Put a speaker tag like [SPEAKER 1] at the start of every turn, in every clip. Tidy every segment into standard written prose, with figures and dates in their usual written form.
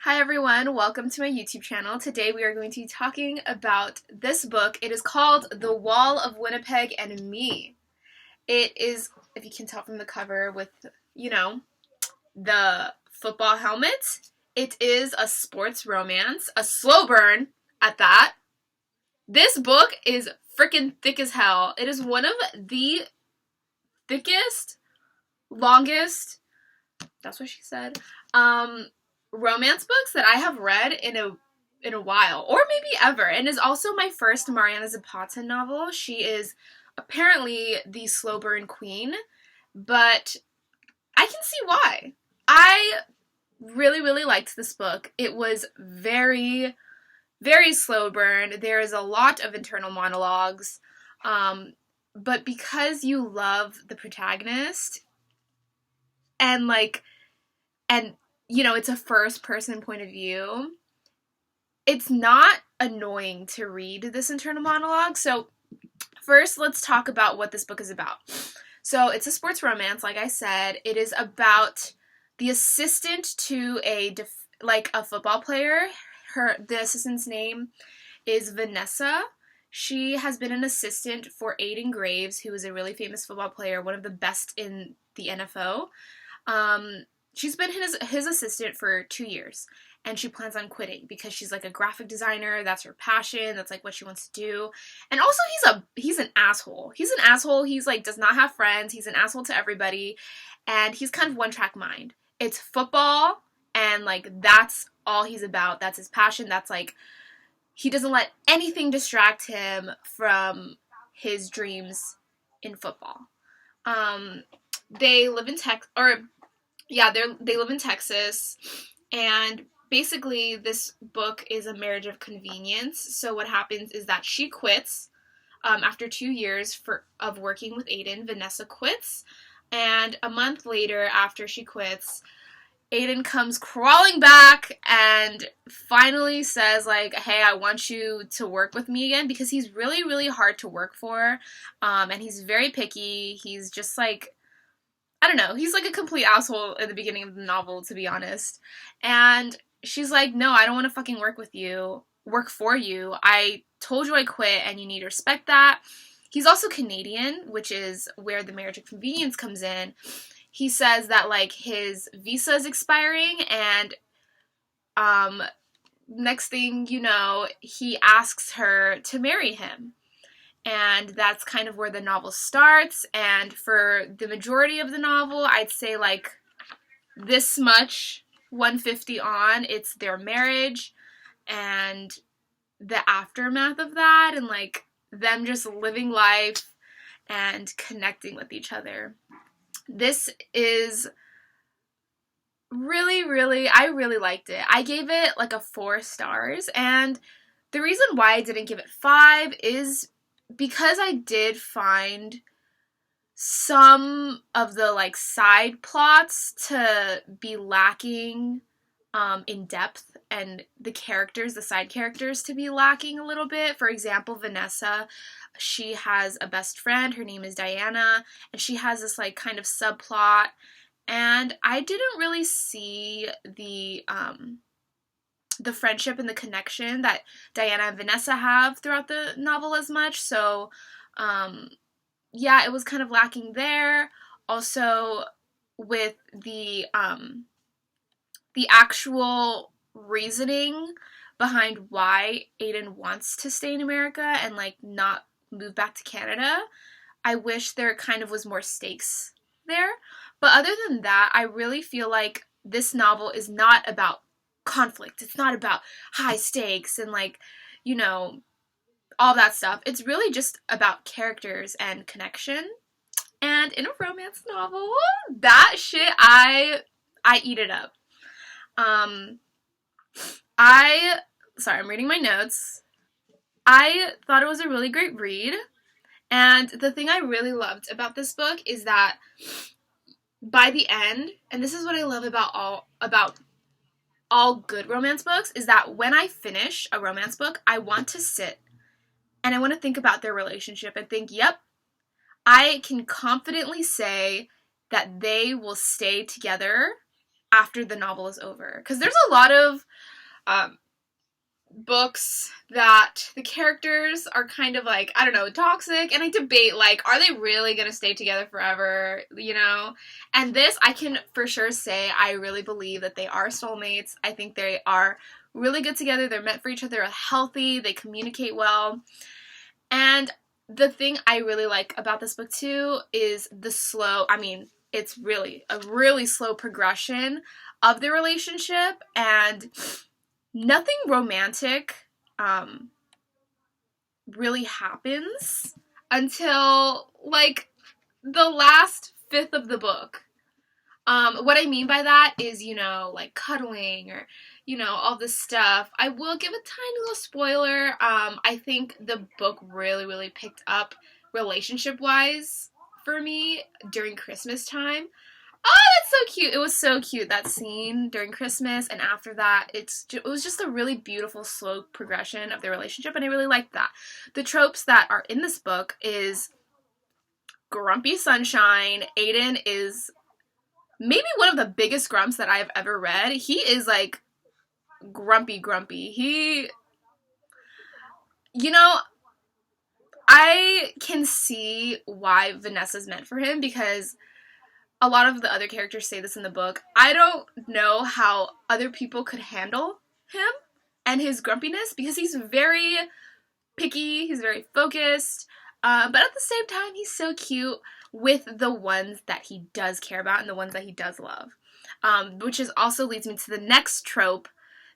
[SPEAKER 1] Hi everyone, welcome to my YouTube channel. Today we are going to be talking about this book. It is called The Wall of Winnipeg and Me. It is, if you can tell from the cover with, the football helmet, it is a sports romance, a slow burn at that. This book is freaking thick as hell. It is one of the thickest, longest, that's what she said, romance books that I have read in a while, or maybe ever, and is also my first Mariana Zapata novel. She is apparently the slow burn queen, but I can see why. I really liked this book. It was very, very slow burn. There is a lot of internal monologues, but because you love the protagonist, and it's a first-person point of view, it's not annoying to read this internal monologue. So first, let's talk about what this book is about. So it's a sports romance, like I said. It is about the assistant to a football player. The assistant's name is Vanessa. She has been an assistant for Aiden Graves, who is a really famous football player, one of the best in the NFL. She's been his assistant for 2 years, and she plans on quitting because she's like a graphic designer. That's her passion. That's like what she wants to do. And also he's an asshole. He's an asshole. He's like does not have friends. He's an asshole to everybody, and he's kind of one-track mind. It's football, and like that's all he's about. That's his passion. That's like he doesn't let anything distract him from his dreams in football. They live in they live in Texas, and basically this book is a marriage of convenience. So what happens is that she quits after 2 years of working with Aiden. Vanessa quits, and a month later, after she quits, Aiden comes crawling back and finally says, like, hey, I want you to work with me again, because he's really hard to work for, and he's very picky. He's just like, I don't know, he's like a complete asshole at the beginning of the novel, to be honest. And she's like, no, I don't want to fucking work for you. I told you I quit, and you need to respect that. He's also Canadian, which is where the marriage of convenience comes in. He says that, like, his visa is expiring, and next thing you know, he asks her to marry him. And that's kind of where the novel starts. And for the majority of the novel, I'd say like this much, 150 on, it's their marriage and the aftermath of that, and like them just living life and connecting with each other. This is I really liked it. I gave it like a 4 stars, and the reason why I didn't give it 5 is because I did find some of the like side plots to be lacking in depth, and the side characters to be lacking a little bit. For example, Vanessa, she has a best friend, her name is Diana, and she has this like kind of subplot, and I didn't really see the friendship and the connection that Diana and Vanessa have throughout the novel as much. So, it was kind of lacking there. Also, with the actual reasoning behind why Aiden wants to stay in America and like not move back to Canada, I wish there kind of was more stakes there. But other than that, I really feel like this novel is not about conflict. It's not about high stakes and like, all that stuff. It's really just about characters and connection. And in a romance novel, that shit, I eat it up. I'm reading my notes. I thought it was a really great read. And the thing I really loved about this book is that by the end, and this is what I love about all good romance books, is that when I finish a romance book, I want to sit and I want to think about their relationship and think, yep, I can confidently say that they will stay together after the novel is over. Because there's a lot of um, books that the characters are kind of like, I don't know, toxic, and I debate, like, are they really gonna stay together forever, you know? And this, I can for sure say, I really believe that they are soulmates. I think they are really good together. They're meant for each other, they're healthy, they communicate well. And the thing I really like about this book too is the slow, I mean, it's really a really slow progression of the relationship, and nothing romantic really happens until, like, the last fifth of the book. What I mean by that is, you know, like cuddling or, you know, all this stuff. I will give a tiny little spoiler. I think the book really, really picked up relationship-wise for me during Christmas time. Oh, that's so cute. It was so cute, that scene during Christmas, and after that, it was just a really beautiful, slow progression of their relationship, and I really liked that. The tropes that are in this book is grumpy sunshine. Aiden is maybe one of the biggest grumps that I've ever read. He is, like, grumpy. You know, I can see why Vanessa's meant for him, because a lot of the other characters say this in the book. I don't know how other people could handle him and his grumpiness, because he's very picky, he's very focused, but at the same time, he's so cute with the ones that he does care about and the ones that he does love. Which is also leads me to the next trope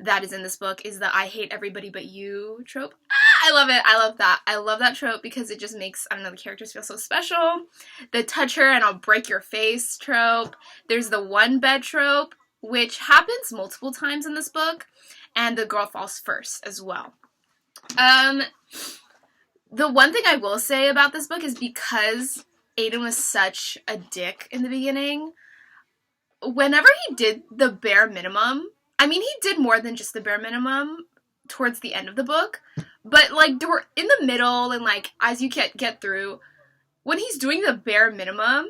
[SPEAKER 1] that is in this book, is the I hate everybody but you trope. I love it. I love that. I love that trope because it just makes, I don't know, the characters feel so special. The touch her and I'll break your face trope. There's the one bed trope, which happens multiple times in this book, and the girl falls first as well. The one thing I will say about this book is, because Aiden was such a dick in the beginning, whenever he did the bare minimum, I mean, he did more than just the bare minimum towards the end of the book, but, like, in the middle and, like, as you get through, when he's doing the bare minimum,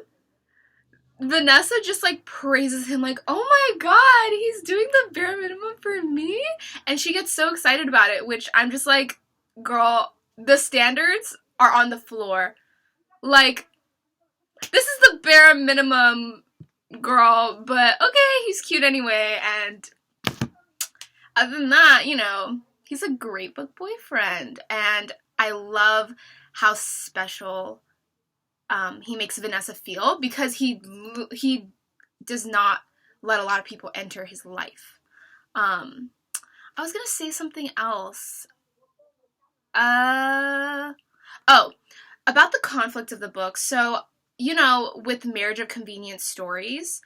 [SPEAKER 1] Vanessa just, like, praises him, like, oh my god, he's doing the bare minimum for me? And she gets so excited about it, which I'm just like, girl, the standards are on the floor. Like, this is the bare minimum, girl, but okay, he's cute anyway, and other than that, you know, he's a great book boyfriend, and I love how special he makes Vanessa feel, because he does not let a lot of people enter his life. I was gonna say something else. Oh, about the conflict of the book. So, you know, with marriage of convenience stories,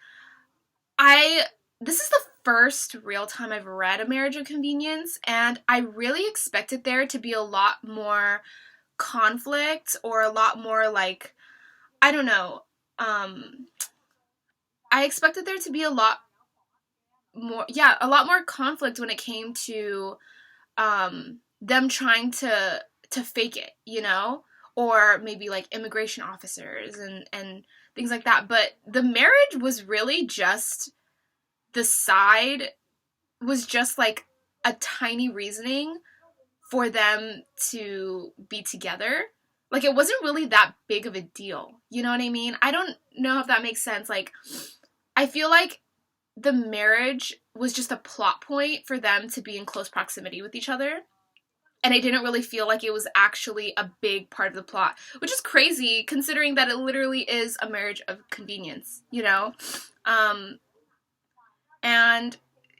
[SPEAKER 1] this is the first real time I've read a marriage of convenience, and I really expected there to be a lot more conflict, or a lot more, like, I don't know, I expected there to be a lot more conflict when it came to them trying to fake it, you know, or maybe like immigration officers and things like that. But the marriage was really just like a tiny reasoning for them to be together. Like, it wasn't really that big of a deal. You know what I mean? I don't know if that makes sense. Like, I feel like the marriage was just a plot point for them to be in close proximity with each other. And I didn't really feel like it was actually a big part of the plot, which is crazy considering that it literally is a marriage of convenience, you know? And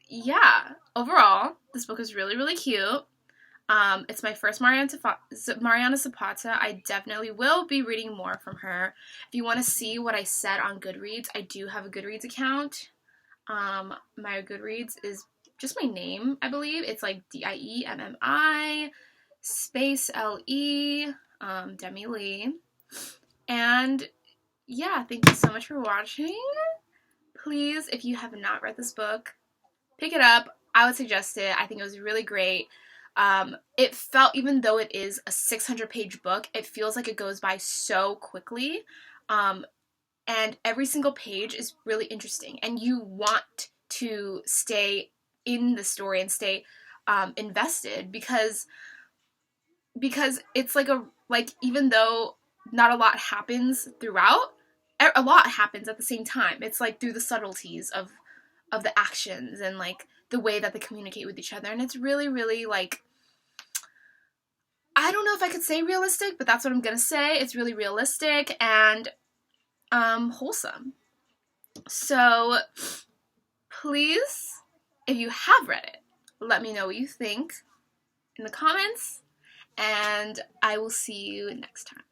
[SPEAKER 1] yeah, overall, this book is really, really cute. It's my first Mariana Zapata. I definitely will be reading more from her. If you want to see what I said on Goodreads, I do have a Goodreads account. My Goodreads is just my name, I believe. It's like diemmi space le, diemmiaile. And yeah, thank you so much for watching. Please, if you have not read this book, pick it up. I would suggest it. I think it was really great. It felt, even though it is a 600-page book, it feels like it goes by so quickly. And every single page is really interesting, and you want to stay in the story and stay invested, because it's like even though not a lot happens throughout, a lot happens at the same time. It's like through the subtleties of the actions and like the way that they communicate with each other, and it's really, really like, I don't know if I could say realistic, but that's what I'm gonna say. It's really realistic and wholesome. So please, if you have read it, let me know what you think in the comments, and I will see you next time.